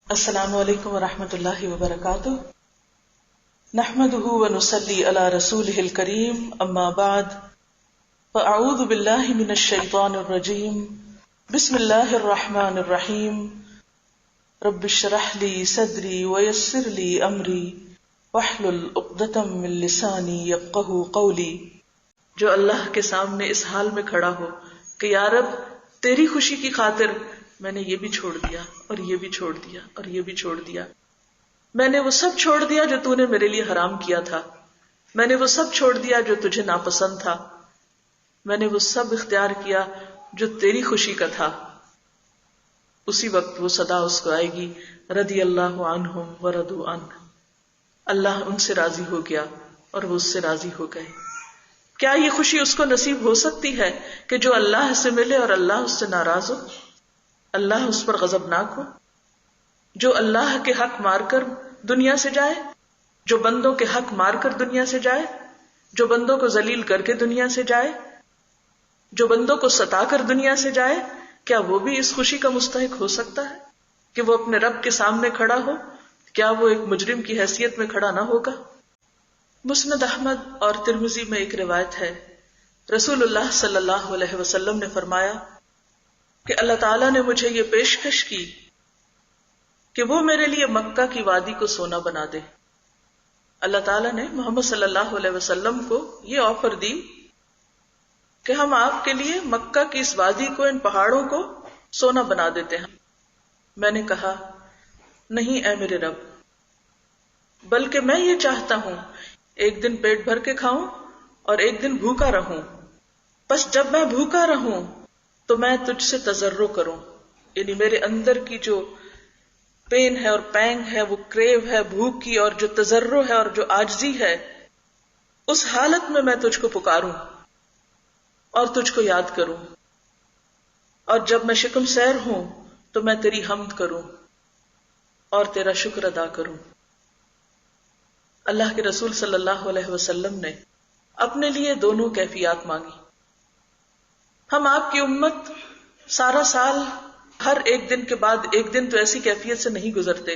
السلام علیکم ورحمۃ اللہ وبرکاتہ، نحمده ونصلی علی رسوله الکریم، اما بعد فاعوذ باللہ من الشیطان الرجیم، بسم اللہ الرحمن الرحیم، رب اشرح لی صدری ویسر لی امری واحلل عقدۃ من لسانی یفقہوا قولی۔ جو اللہ کے سامنے اس حال میں کھڑا ہو کہ یا رب تیری خوشی کی خاطر میں نے یہ بھی چھوڑ دیا اور یہ بھی چھوڑ دیا اور یہ بھی چھوڑ دیا، میں نے وہ سب چھوڑ دیا جو تو نے میرے لیے حرام کیا تھا، میں نے وہ سب چھوڑ دیا جو تجھے ناپسند تھا، میں نے وہ سب اختیار کیا جو تیری خوشی کا تھا۔ اسی وقت وہ صدا اس کو آئے گی، رضی اللہ عنہم ورضوا عنہ، اللہ ان سے راضی ہو گیا اور وہ اس سے راضی ہو گئے۔ کیا یہ خوشی اس کو نصیب ہو سکتی ہے کہ جو اللہ سے ملے اور اللہ اس سے ناراض ہو، اللہ اس پر غضبناک ہو؟ جو اللہ کے حق مار کر دنیا سے جائے، جو بندوں کے حق مار کر دنیا سے جائے، جو بندوں کو ذلیل کر کے دنیا سے جائے، جو بندوں کو ستا کر دنیا سے جائے، کیا وہ بھی اس خوشی کا مستحق ہو سکتا ہے کہ وہ اپنے رب کے سامنے کھڑا ہو؟ کیا وہ ایک مجرم کی حیثیت میں کھڑا نہ ہوگا؟ مسند احمد اور ترمذی میں ایک روایت ہے، رسول اللہ صلی اللہ علیہ وسلم نے فرمایا کہ اللہ تعالیٰ نے مجھے یہ پیشکش کی کہ وہ میرے لیے مکہ کی وادی کو سونا بنا دے۔ اللہ تعالیٰ نے محمد صلی اللہ علیہ وسلم کو یہ آفر دی کہ ہم آپ کے لیے مکہ کی اس وادی کو، ان پہاڑوں کو سونا بنا دیتے ہیں۔ میں نے کہا نہیں اے میرے رب، بلکہ میں یہ چاہتا ہوں ایک دن پیٹ بھر کے کھاؤں اور ایک دن بھوکا رہوں، بس جب میں بھوکا رہوں تو میں تجھ سے تضرع کروں، یعنی میرے اندر کی جو پین ہے اور پینگ ہے، وہ کریو ہے بھوک کی، اور جو تضرع ہے اور جو عاجزی ہے، اس حالت میں تجھ کو پکاروں اور تجھ کو یاد کروں، اور جب میں شکم سیر ہوں تو میں تیری حمد کروں اور تیرا شکر ادا کروں۔ اللہ کے رسول صلی اللہ علیہ وسلم نے اپنے لیے دونوں کیفیات مانگی۔ ہم آپ کی امت سارا سال ہر ایک دن کے بعد ایک دن تو ایسی کیفیت سے نہیں گزرتے،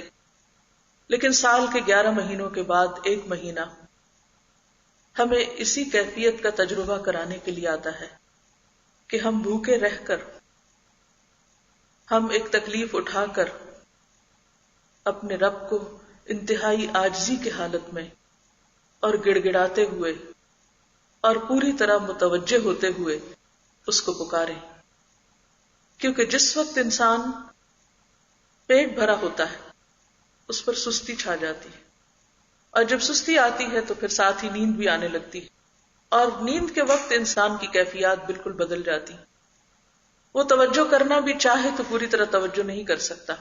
لیکن سال کے 11 مہینوں کے بعد ایک مہینہ ہمیں اسی کیفیت کا تجربہ کرانے کے لیے آتا ہے کہ ہم بھوکے رہ کر، ہم ایک تکلیف اٹھا کر اپنے رب کو انتہائی عاجزی کی حالت میں اور گڑ گڑاتے ہوئے اور پوری طرح متوجہ ہوتے ہوئے اس کو پکاریں، کیونکہ جس وقت انسان پیٹ بھرا ہوتا ہے اس پر سستی چھا جاتی ہے، اور جب سستی آتی ہے تو پھر ساتھ ہی نیند بھی آنے لگتی ہے، اور نیند کے وقت انسان کی کیفیات بالکل بدل جاتی۔ وہ توجہ کرنا بھی چاہے تو پوری طرح توجہ نہیں کر سکتا،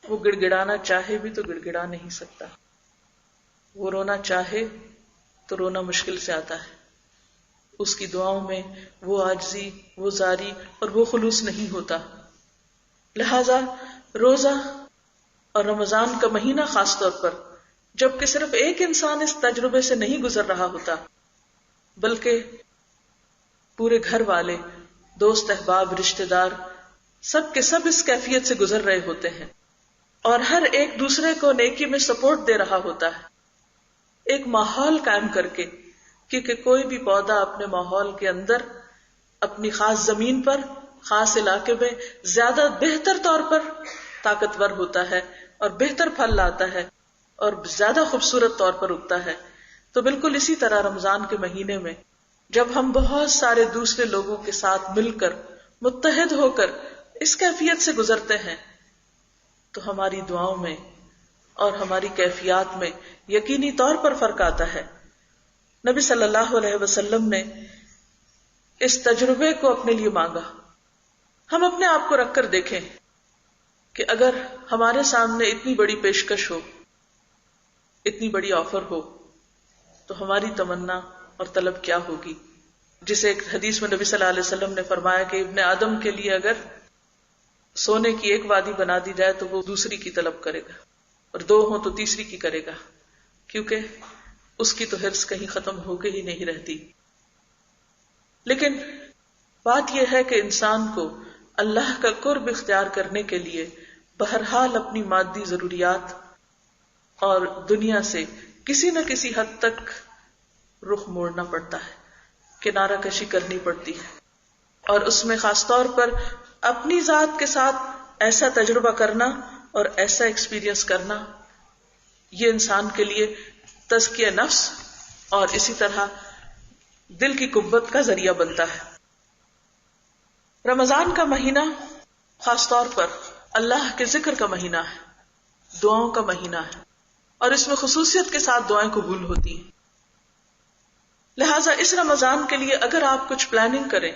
وہ گڑ گڑانا چاہے بھی تو گڑ گڑا نہیں سکتا، وہ رونا چاہے تو رونا مشکل سے آتا ہے، اس کی دعاؤں میں وہ عاجزی، وہ زاری اور وہ خلوص نہیں ہوتا۔ لہذا روزہ اور رمضان کا مہینہ خاص طور پر، جبکہ صرف ایک انسان اس تجربے سے نہیں گزر رہا ہوتا، بلکہ پورے گھر والے، دوست احباب، رشتہ دار، سب کے سب اس کیفیت سے گزر رہے ہوتے ہیں، اور ہر ایک دوسرے کو نیکی میں سپورٹ دے رہا ہوتا ہے، ایک ماحول قائم کر کے، کیونکہ کوئی بھی پودا اپنے ماحول کے اندر، اپنی خاص زمین پر، خاص علاقے میں زیادہ بہتر طور پر طاقتور ہوتا ہے اور بہتر پھل لاتا ہے اور زیادہ خوبصورت طور پر اگتا ہے۔ تو بالکل اسی طرح رمضان کے مہینے میں جب ہم بہت سارے دوسرے لوگوں کے ساتھ مل کر، متحد ہو کر اس کیفیت سے گزرتے ہیں تو ہماری دعاؤں میں اور ہماری کیفیات میں یقینی طور پر فرق آتا ہے۔ نبی صلی اللہ علیہ وسلم نے اس تجربے کو اپنے لیے مانگا۔ ہم اپنے آپ کو رکھ کر دیکھیں کہ اگر ہمارے سامنے اتنی بڑی پیشکش ہو، اتنی بڑی آفر ہو، تو ہماری تمنا اور طلب کیا ہوگی؟ جسے ایک حدیث میں نبی صلی اللہ علیہ وسلم نے فرمایا کہ ابن آدم کے لیے اگر سونے کی ایک وادی بنا دی جائے تو وہ دوسری کی طلب کرے گا، اور 2 ہوں تو تیسری کی کرے گا، کیونکہ اس کی تو حرص کہیں ختم ہو کے ہی نہیں رہتی۔ لیکن بات یہ ہے کہ انسان کو اللہ کا قرب اختیار کرنے کے لیے بہرحال اپنی مادی ضروریات اور دنیا سے کسی نہ کسی حد تک رخ موڑنا پڑتا ہے، کنارہ کشی کرنی پڑتی ہے، اور اس میں خاص طور پر اپنی ذات کے ساتھ ایسا تجربہ کرنا اور ایسا ایکسپیرینس کرنا، یہ انسان کے لیے تزکیہ نفس اور اسی طرح دل کی قوت کا ذریعہ بنتا ہے۔ رمضان کا مہینہ خاص طور پر اللہ کے ذکر کا مہینہ ہے، دعاؤں کا مہینہ ہے، اور اس میں خصوصیت کے ساتھ دعائیں قبول ہوتی ہیں۔ لہٰذا اس رمضان کے لیے اگر آپ کچھ پلاننگ کریں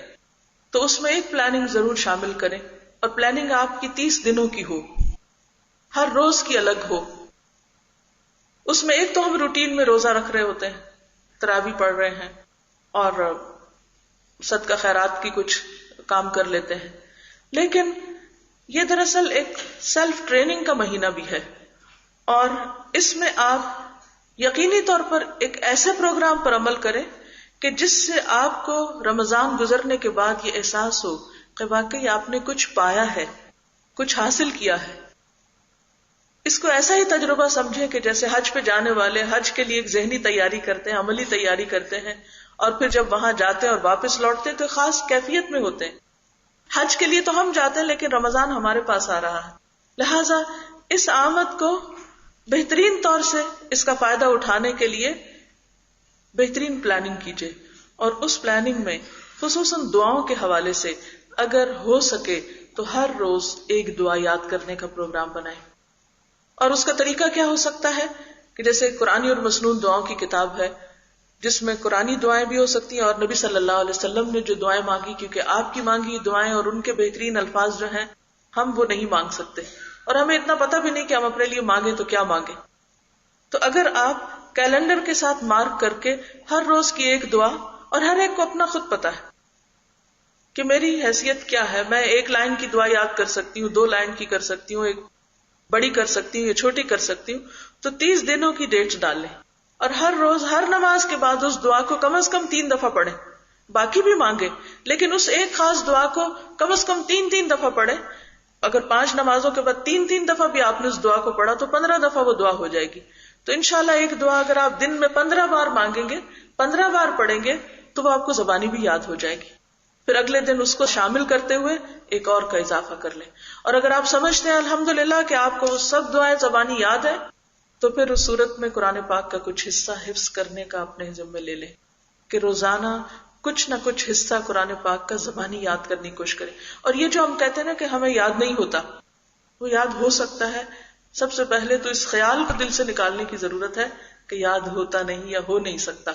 تو اس میں ایک پلاننگ ضرور شامل کریں، اور پلاننگ آپ کی 30 دنوں کی ہو، ہر روز کی الگ ہو۔ اس میں ایک تو ہم روٹین میں روزہ رکھ رہے ہوتے ہیں، تراویح پڑھ رہے ہیں اور صدقہ خیرات کی کچھ کام کر لیتے ہیں، لیکن یہ دراصل ایک سیلف ٹریننگ کا مہینہ بھی ہے، اور اس میں آپ یقینی طور پر ایک ایسے پروگرام پر عمل کریں کہ جس سے آپ کو رمضان گزرنے کے بعد یہ احساس ہو کہ واقعی آپ نے کچھ پایا ہے، کچھ حاصل کیا ہے۔ اس کو ایسا ہی تجربہ سمجھے کہ جیسے حج پہ جانے والے حج کے لیے ایک ذہنی تیاری کرتے ہیں، عملی تیاری کرتے ہیں، اور پھر جب وہاں جاتے ہیں اور واپس لوٹتے ہیں تو خاص کیفیت میں ہوتے ہیں۔ حج کے لیے تو ہم جاتے ہیں لیکن رمضان ہمارے پاس آ رہا ہے، لہٰذا اس آمد کو بہترین طور سے اس کا فائدہ اٹھانے کے لیے بہترین پلاننگ کیجیے، اور اس پلاننگ میں خصوصاً دعاؤں کے حوالے سے اگر ہو سکے تو ہر روز ایک دعا یاد کرنے کا پروگرام بنائیں۔ اور اس کا طریقہ کیا ہو سکتا ہے کہ جیسے قرآنی اور مسنون دعاؤں کی کتاب ہے جس میں قرآنی دعائیں بھی ہو سکتی ہیں، اور نبی صلی اللہ علیہ وسلم نے جو دعائیں مانگی، کیونکہ آپ کی مانگی دعائیں اور ان کے بہترین الفاظ جو ہیں ہم وہ نہیں مانگ سکتے، اور ہمیں اتنا پتہ بھی نہیں کہ ہم اپنے لیے مانگیں تو کیا مانگیں۔ تو اگر آپ کیلنڈر کے ساتھ مارک کر کے ہر روز کی ایک دعا، اور ہر ایک کو اپنا خود پتہ ہے کہ میری حیثیت کیا ہے، میں 1 لائن کی دعا یاد کر سکتی ہوں، 2 لائن کی کر سکتی ہوں، ایک بڑی کر سکتی ہوں یا چھوٹی کر سکتی ہوں، تو 30 دنوں کی ڈیٹس ڈال لیں، اور ہر روز ہر نماز کے بعد اس دعا کو کم از کم 3 دفعہ پڑھیں، باقی بھی مانگیں لیکن اس ایک خاص دعا کو کم از کم 3 دفعہ پڑھیں۔ اگر 5 نمازوں کے بعد 3 دفعہ بھی آپ نے اس دعا کو پڑھا تو 15 دفعہ وہ دعا ہو جائے گی۔ تو انشاءاللہ ایک دعا اگر آپ دن میں 15 بار مانگیں گے، 15 بار پڑھیں گے تو وہ آپ کو زبانی بھی یاد ہو جائے گی، پھر اگلے دن اس کو شامل کرتے ہوئے ایک اور کا اضافہ کر لیں۔ اور اگر آپ سمجھتے ہیں الحمدللہ کہ آپ کو وہ سب دعائیں زبانی یاد ہے تو پھر اس صورت میں قرآن پاک کا کچھ حصہ حفظ کرنے کا اپنے ذمہ لے لیں کہ روزانہ کچھ نہ کچھ حصہ قرآن پاک کا زبانی یاد کرنے کی کوشش کریں۔ اور یہ جو ہم کہتے ہیں نا کہ ہمیں یاد نہیں ہوتا، وہ یاد ہو سکتا ہے۔ سب سے پہلے تو اس خیال کو دل سے نکالنے کی ضرورت ہے کہ یاد ہوتا نہیں یا ہو نہیں سکتا۔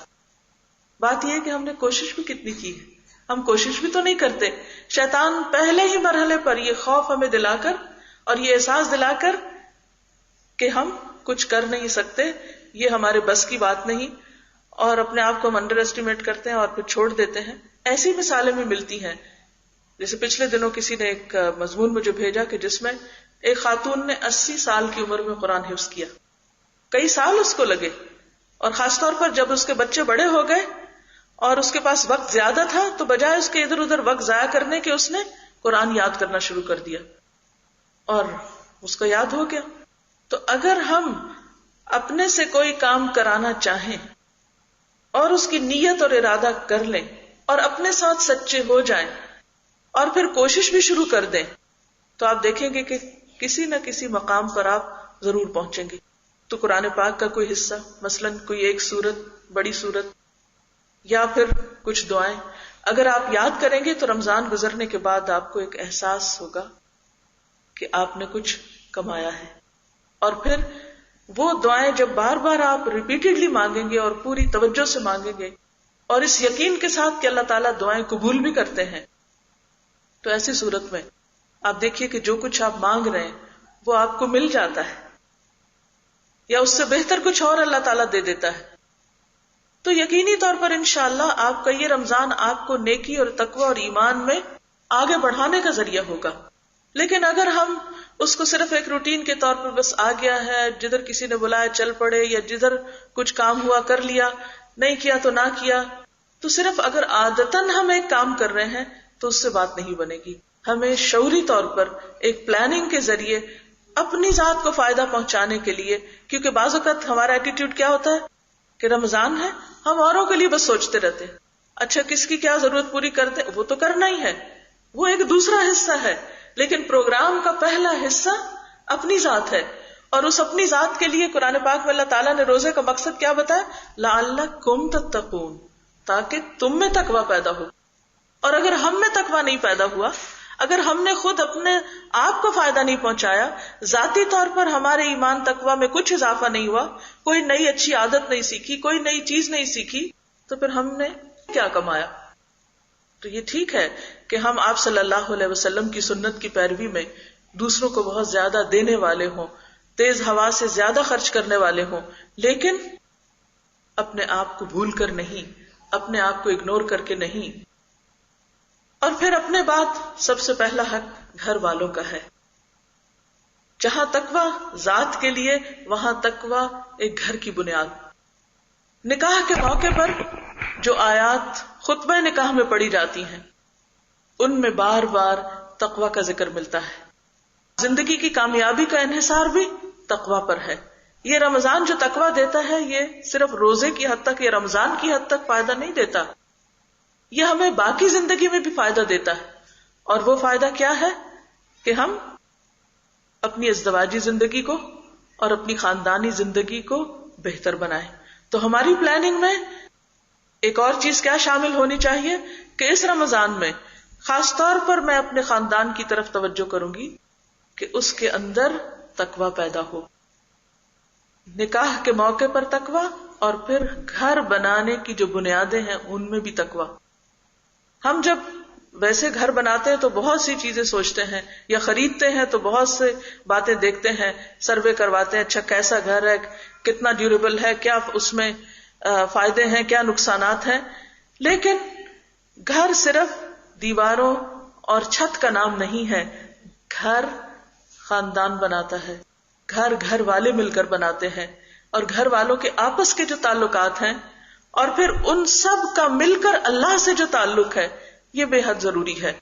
بات یہ ہے کہ ہم نے کوشش بھی کتنی کی ہے، ہم کوشش بھی تو نہیں کرتے۔ شیطان پہلے ہی مرحلے پر یہ خوف ہمیں دلا کر اور یہ احساس دلا کر کہ ہم کچھ کر نہیں سکتے، یہ ہمارے بس کی بات نہیں، اور اپنے آپ کو ہم انڈر ایسٹیمیٹ کرتے ہیں اور پھر چھوڑ دیتے ہیں۔ ایسی مثالیں بھی ملتی ہیں، جیسے پچھلے دنوں کسی نے ایک مضمون مجھے بھیجا کہ جس میں ایک خاتون نے 80 سال کی عمر میں قرآن حفظ کیا، کئی سال اس کو لگے، اور خاص طور پر جب اس کے بچے بڑے ہو گئے اور اس کے پاس وقت زیادہ تھا تو بجائے اس کے ادھر ادھر وقت ضائع کرنے کے اس نے قرآن یاد کرنا شروع کر دیا اور اس کو یاد ہو گیا۔ تو اگر ہم اپنے سے کوئی کام کرانا چاہیں اور اس کی نیت اور ارادہ کر لیں اور اپنے ساتھ سچے ہو جائیں اور پھر کوشش بھی شروع کر دیں تو آپ دیکھیں گے کہ کسی نہ کسی مقام پر آپ ضرور پہنچیں گے۔ تو قرآن پاک کا کوئی حصہ، مثلاً کوئی ایک سورت، بڑی سورت، یا پھر کچھ دعائیں اگر آپ یاد کریں گے تو رمضان گزرنے کے بعد آپ کو ایک احساس ہوگا کہ آپ نے کچھ کمایا ہے۔ اور پھر وہ دعائیں جب بار بار آپ ریپیٹڈلی مانگیں گے اور پوری توجہ سے مانگیں گے اور اس یقین کے ساتھ کہ اللہ تعالیٰ دعائیں قبول بھی کرتے ہیں، تو ایسی صورت میں آپ دیکھیے کہ جو کچھ آپ مانگ رہے ہیں وہ آپ کو مل جاتا ہے، یا اس سے بہتر کچھ اور اللہ تعالیٰ دے دیتا ہے۔ تو یقینی طور پر انشاءاللہ آپ کا یہ رمضان آپ کو نیکی اور تقوی اور ایمان میں آگے بڑھانے کا ذریعہ ہوگا۔ لیکن اگر ہم اس کو صرف ایک روٹین کے طور پر بس آ گیا ہے، جدھر کسی نے بلایا چل پڑے، یا جدھر کچھ کام ہوا کر لیا، نہیں کیا تو نہ کیا، تو صرف اگر عادتاً ہم ایک کام کر رہے ہیں تو اس سے بات نہیں بنے گی۔ ہمیں شعوری طور پر ایک پلاننگ کے ذریعے اپنی ذات کو فائدہ پہنچانے کے لیے. کیونکہ بعض اوقات ہمارا ایٹیٹیوڈ کیا ہوتا ہے کہ رمضان ہے، ہم اوروں کے لیے بس سوچتے رہتے ہیں، اچھا کس کی کیا ضرورت پوری کرتے، وہ تو کرنا ہی ہے، وہ ایک دوسرا حصہ ہے. لیکن پروگرام کا پہلا حصہ اپنی ذات ہے. اور اس اپنی ذات کے لیے قرآن پاک میں اللہ تعالیٰ نے روزے کا مقصد کیا بتایا؟ لعلکم تتقون، تاکہ تم میں تقوی پیدا ہو. اور اگر ہم میں تقوی نہیں پیدا ہوا، اگر ہم نے خود اپنے آپ کو فائدہ نہیں پہنچایا، ذاتی طور پر ہمارے ایمان تقوی میں کچھ اضافہ نہیں ہوا، کوئی نئی اچھی عادت نہیں سیکھی، کوئی نئی چیز نہیں سیکھی، تو پھر ہم نے کیا کمایا؟ تو یہ ٹھیک ہے کہ ہم آپ صلی اللہ علیہ وسلم کی سنت کی پیروی میں دوسروں کو بہت زیادہ دینے والے ہوں، تیز ہوا سے زیادہ خرچ کرنے والے ہوں، لیکن اپنے آپ کو بھول کر نہیں، اپنے آپ کو اگنور کر کے نہیں. اور پھر اپنے بعد سب سے پہلا حق گھر والوں کا ہے. جہاں تقوی ذات کے لیے، وہاں تقوی ایک گھر کی بنیاد. نکاح کے موقع پر جو آیات خطبہ نکاح میں پڑھی جاتی ہیں، ان میں بار بار تقوی کا ذکر ملتا ہے. زندگی کی کامیابی کا انحصار بھی تقوی پر ہے. یہ رمضان جو تقوی دیتا ہے، یہ صرف روزے کی حد تک یا رمضان کی حد تک فائدہ نہیں دیتا، یہ ہمیں باقی زندگی میں بھی فائدہ دیتا ہے. اور وہ فائدہ کیا ہے؟ کہ ہم اپنی ازدواجی زندگی کو اور اپنی خاندانی زندگی کو بہتر بنائیں. تو ہماری پلاننگ میں ایک اور چیز کیا شامل ہونی چاہیے کہ اس رمضان میں خاص طور پر میں اپنے خاندان کی طرف توجہ کروں گی کہ اس کے اندر تقوی پیدا ہو. نکاح کے موقع پر تقوی، اور پھر گھر بنانے کی جو بنیادیں ہیں ان میں بھی تقوی. ہم جب ویسے گھر بناتے ہیں تو بہت سی چیزیں سوچتے ہیں، یا خریدتے ہیں تو بہت سے باتیں دیکھتے ہیں، سروے کرواتے ہیں، اچھا کیسا گھر ہے، کتنا ڈیوریبل ہے، کیا اس میں فائدے ہیں، کیا نقصانات ہیں. لیکن گھر صرف دیواروں اور چھت کا نام نہیں ہے. گھر خاندان بناتا ہے، گھر گھر والے مل کر بناتے ہیں، اور گھر والوں کے آپس کے جو تعلقات ہیں، اور پھر ان سب کا مل کر اللہ سے جو تعلق ہے، یہ بے حد ضروری ہے.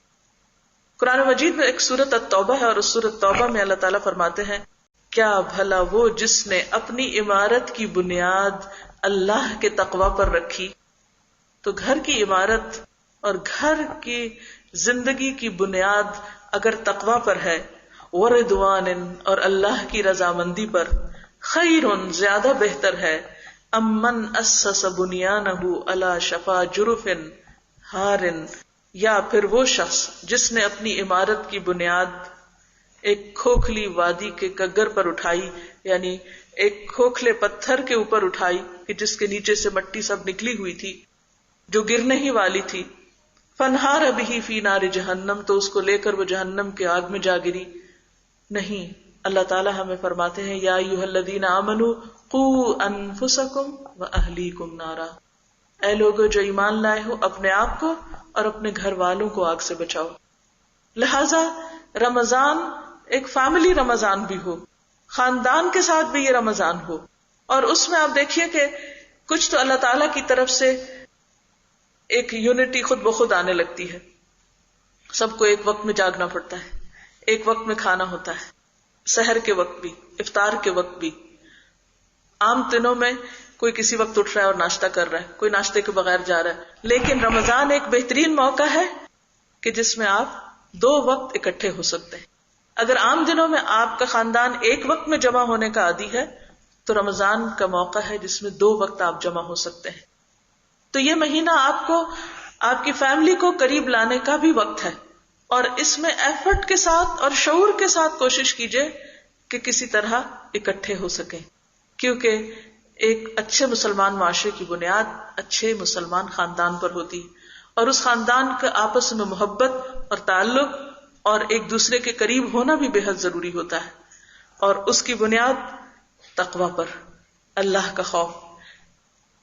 قرآن مجید میں ایک سورۃ التوبہ ہے، اور اس سورۃ توبہ میں اللہ تعالیٰ فرماتے ہیں، کیا بھلا وہ جس نے اپنی عمارت کی بنیاد اللہ کے تقوی پر رکھی. تو گھر کی عمارت اور گھر کی زندگی کی بنیاد اگر تقوی پر ہے، ورضوان اور اللہ کی رضامندی پر، خیر زیادہ بہتر ہے، امن اسس بنیانہ علی شفا جرف ہار، یا پھر وہ شخص جس نے اپنی عمارت کی بنیاد ایک کھوکھلی وادی کے کگر پر اٹھائی، یعنی ایک کھوکھلے پتھر کے اوپر اٹھائی کہ جس کے نیچے سے مٹی سب نکلی ہوئی تھی جو گرنے ہی والی تھی. فنہار بہ فی نار جہنم، تو اس کو لے کر وہ جہنم کے آگ میں جا گری. نہیں، اللہ تعالیٰ ہمیں فرماتے ہیں، یا ایھا الذین آمنوا قوا انفسکم واہلیکم نارا، اے لوگو جو ایمان لائے ہو، اپنے آپ کو اور اپنے گھر والوں کو آگ سے بچاؤ. لہذا رمضان ایک فیملی رمضان بھی ہو، خاندان کے ساتھ بھی یہ رمضان ہو، اور اس میں آپ دیکھیے کہ کچھ تو اللہ تعالیٰ کی طرف سے ایک یونٹی خود بخود آنے لگتی ہے. سب کو ایک وقت میں جاگنا پڑتا ہے، ایک وقت میں کھانا ہوتا ہے، سحر کے وقت بھی، افطار کے وقت بھی. عام دنوں میں کوئی کسی وقت اٹھ رہا ہے اور ناشتہ کر رہا ہے، کوئی ناشتے کے بغیر جا رہا ہے، لیکن رمضان ایک بہترین موقع ہے کہ جس میں آپ 2 وقت اکٹھے ہو سکتے ہیں. اگر عام دنوں میں آپ کا خاندان ایک وقت میں جمع ہونے کا عادی ہے، تو رمضان کا موقع ہے جس میں 2 وقت آپ جمع ہو سکتے ہیں. تو یہ مہینہ آپ کو، آپ کی فیملی کو قریب لانے کا بھی وقت ہے، اور اس میں ایفرٹ کے ساتھ اور شعور کے ساتھ کوشش کیجئے کہ کسی طرح اکٹھے ہو سکیں، کیونکہ ایک اچھے مسلمان معاشرے کی بنیاد اچھے مسلمان خاندان پر ہوتی، اور اس خاندان کے آپس میں محبت اور تعلق اور ایک دوسرے کے قریب ہونا بھی بے حد ضروری ہوتا ہے. اور اس کی بنیاد تقوی پر، اللہ کا خوف.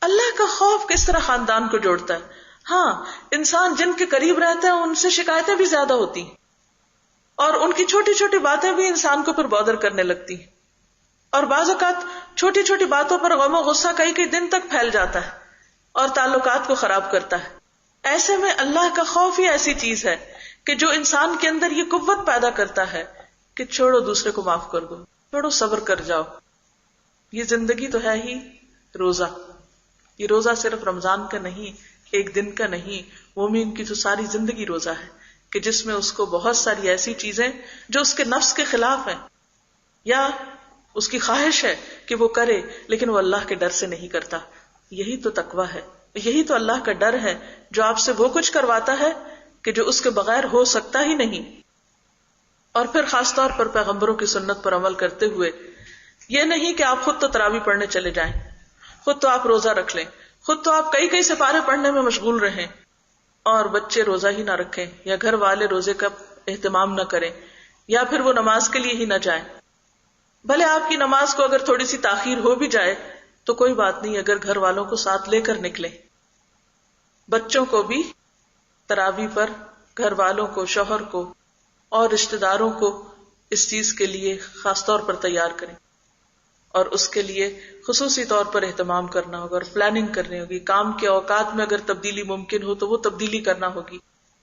اللہ کا خوف کس طرح خاندان کو جوڑتا ہے؟ ہاں، انسان جن کے قریب رہتا ہے ان سے شکایتیں بھی زیادہ ہوتی ہیں، اور ان کی چھوٹی چھوٹی باتیں بھی انسان کو پھر بادر کرنے لگتی ہیں، اور بعض اوقات چھوٹی چھوٹی باتوں پر غم و غصہ کئی دن تک پھیل جاتا ہے اور تعلقات کو خراب کرتا ہے. ایسے میں اللہ کا خوف ہی ایسی چیز ہے کہ جو انسان کے اندر یہ قوت پیدا کرتا ہے کہ چھوڑو دوسرے کو معاف کر دو، چھوڑو صبر کر جاؤ. یہ زندگی تو ہے ہی روزہ. یہ روزہ صرف رمضان کا نہیں، ایک دن کا نہیں، مومن کی تو ساری زندگی روزہ ہے کہ جس میں اس کو بہت ساری ایسی چیزیں جو اس کے نفس کے خلاف ہیں یا اس کی خواہش ہے کہ وہ کرے لیکن وہ اللہ کے ڈر سے نہیں کرتا. یہی تو تقویٰ ہے، یہی تو اللہ کا ڈر ہے جو آپ سے وہ کچھ کرواتا ہے کہ جو اس کے بغیر ہو سکتا ہی نہیں. اور پھر خاص طور پر پیغمبروں کی سنت پر عمل کرتے ہوئے یہ نہیں کہ آپ خود تو تراویح پڑھنے چلے جائیں، خود تو آپ روزہ رکھ لیں، خود تو آپ کئی سپارے پڑھنے میں مشغول رہیں اور بچے روزہ ہی نہ رکھیں یا گھر والے روزے کا اہتمام نہ کریں یا پھر وہ نماز کے لیے ہی نہ جائیں. بھلے آپ کی نماز کو اگر تھوڑی سی تاخیر ہو بھی جائے تو کوئی بات نہیں، اگر گھر والوں کو ساتھ لے کر نکلیں. بچوں کو بھی تراویح پر گھر والوں کو، شوہر کو اور رشتہ داروں کو اس چیز کے لیے خاص طور پر تیار کریں اور اس کے لیے خصوصی طور پر اہتمام کرنا ہوگا اور پلاننگ کرنی ہوگی. کام کے اوقات میں اگر تبدیلی ممکن ہو تو وہ تبدیلی کرنا ہوگی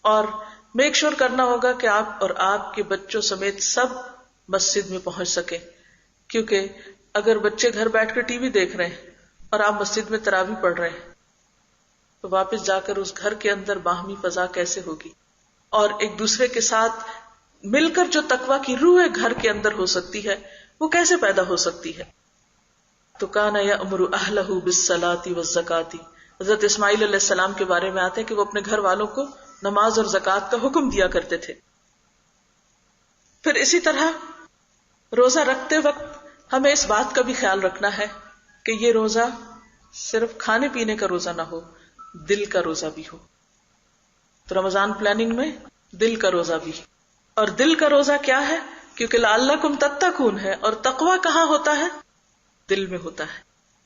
اور میک شور کرنا ہوگا کہ آپ اور آپ کے بچوں سمیت سب مسجد میں پہنچ سکیں. کیونکہ اگر بچے گھر بیٹھ کر ٹی وی دیکھ رہے ہیں اور آپ مسجد میں تراویح پڑھ رہے ہیں تو واپس جا کر اس گھر کے اندر باہمی فضا کیسے ہوگی اور ایک دوسرے کے ساتھ مل کر جو تقویٰ کی روح گھر کے اندر ہو سکتی ہے وہ کیسے پیدا ہو سکتی ہے. تو کان یأمر اہلہ بالصلاۃ والزکاۃ. حضرت اسماعیل علیہ السلام کے بارے میں آتے ہیں کہ وہ اپنے گھر والوں کو نماز اور زکوٰۃ کا حکم دیا کرتے تھے. پھر اسی طرح روزہ رکھتے وقت ہمیں اس بات کا بھی خیال رکھنا ہے کہ یہ روزہ صرف کھانے پینے کا روزہ نہ ہو، دل کا روزہ بھی ہو. تو رمضان پلاننگ میں دل کا روزہ بھی. اور دل کا روزہ کیا ہے؟ کیونکہ لعلکم تتقون ہے اور تقویٰ کہاں ہوتا ہے؟ دل میں ہوتا ہے.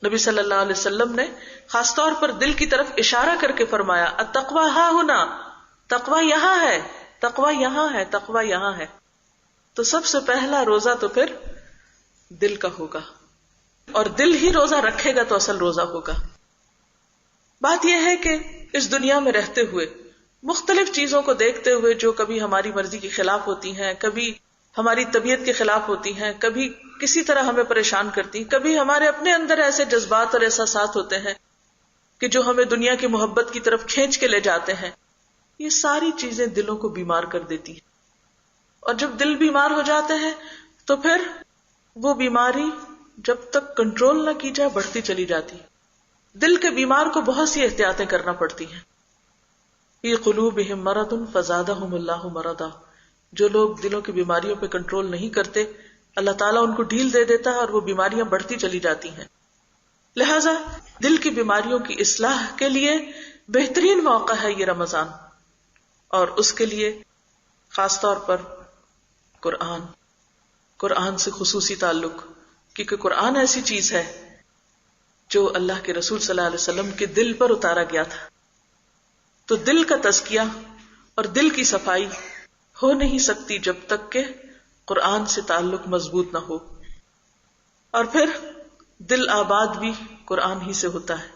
نبی صلی اللہ علیہ وسلم نے خاص طور پر دل کی طرف اشارہ کر کے فرمایا التقویٰ ہاں ہونا، تقویٰ یہاں ہے، تقویٰ یہاں ہے، تقویٰ یہاں ہے. تو سب سے پہلا روزہ تو پھر دل کا ہوگا اور دل ہی روزہ رکھے گا تو اصل روزہ ہوگا. بات یہ ہے کہ اس دنیا میں رہتے ہوئے مختلف چیزوں کو دیکھتے ہوئے جو کبھی ہماری مرضی کے خلاف ہوتی ہیں، کبھی ہماری طبیعت کے خلاف ہوتی ہیں، کبھی کسی طرح ہمیں پریشان کرتی ہیں، کبھی ہمارے اپنے اندر ایسے جذبات اور احساسات ہوتے ہیں کہ جو ہمیں دنیا کی محبت کی طرف کھینچ کے لے جاتے ہیں. یہ ساری چیزیں دلوں کو بیمار کر دیتی ہیں اور جب دل بیمار ہو جاتے ہیں تو پھر وہ بیماری جب تک کنٹرول نہ کی جائے بڑھتی چلی جاتی. دل کے بیمار کو بہت سی احتیاطیں کرنا پڑتی ہیں. فی قلوبہم مرض فزادہم اللہ مرضا. جو لوگ دلوں کی بیماریوں پہ کنٹرول نہیں کرتے اللہ تعالیٰ ان کو ڈھیل دے دیتا ہے اور وہ بیماریاں بڑھتی چلی جاتی ہیں. لہذا دل کی بیماریوں کی اصلاح کے لیے بہترین موقع ہے یہ رمضان اور اس کے لیے خاص طور پر قرآن سے خصوصی تعلق، کیونکہ قرآن ایسی چیز ہے جو اللہ کے رسول صلی اللہ علیہ وسلم کے دل پر اتارا گیا تھا. تو دل کا تزکیہ اور دل کی صفائی ہو نہیں سکتی جب تک کہ قرآن سے تعلق مضبوط نہ ہو. اور پھر دل آباد بھی قرآن ہی سے ہوتا ہے.